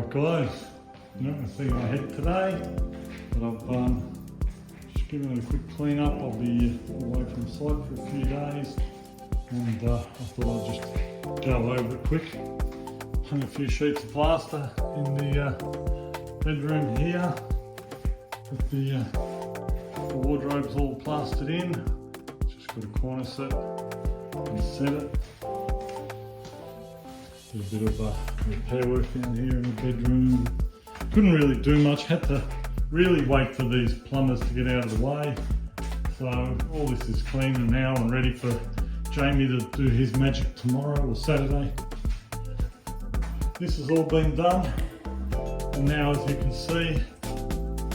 Alright guys, you're not going to see my head today, but I've just given it a quick clean up. I'll be away from site for a few days, and I thought I'd just go over it quick. Hung a few sheets of plaster in the bedroom here, with the wardrobes all plastered in. Just got a corner set and set it. Did a bit of repair work down here in the bedroom. Couldn't really do much, had to really wait for these plumbers to get out of the way. So all this is clean and now and ready for Jamie to do his magic tomorrow or Saturday. This has all been done, and now as you can see,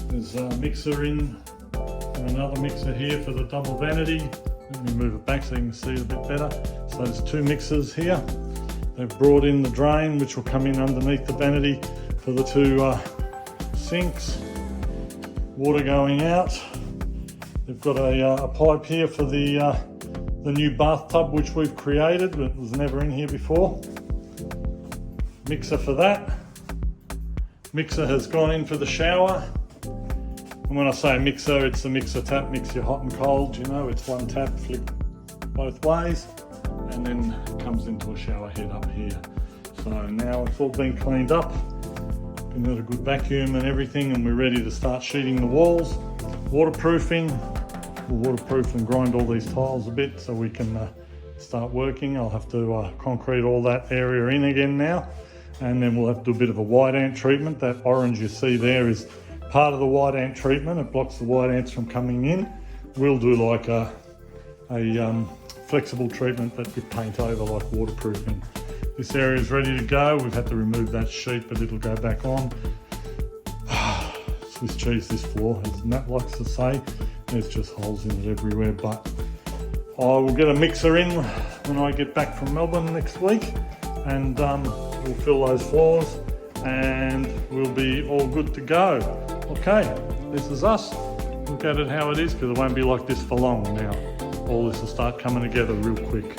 there's a mixer in and another mixer here for the double vanity. Let me move it back so you can see it a bit better. So there's two mixers here. They've brought in the drain, which will come in underneath the vanity for the two sinks. Water going out. They've got a pipe here for the new bathtub, which we've created, but it was never in here before. Mixer for that. Mixer has gone in for the shower. And when I say mixer, it's the mixer tap, mix your hot and cold, you know, it's one tap, flick both ways, and then it comes into a shower head up here. So now it's all been cleaned up, been got a good vacuum and everything, and we're ready to start sheeting the walls, waterproofing. We'll waterproof and grind all these tiles a bit so we can start working. I'll have to concrete all that area in again now, and then we'll have to do a bit of a white ant treatment. That orange you see there is part of the white ant treatment. It blocks the white ants from coming in. We'll do like a flexible treatment that we paint over, like waterproofing. This area is ready to go. We've had to remove that sheet, but it'll go back on. Swiss cheese, this floor, as Matt likes to say. There's just holes in it everywhere, but I will get a mixer in when I get back from Melbourne next week, and we'll fill those floors and we'll be all good to go. Okay, this is us. Look at it how it is, because it won't be like this for long now. All this will start coming together real quick.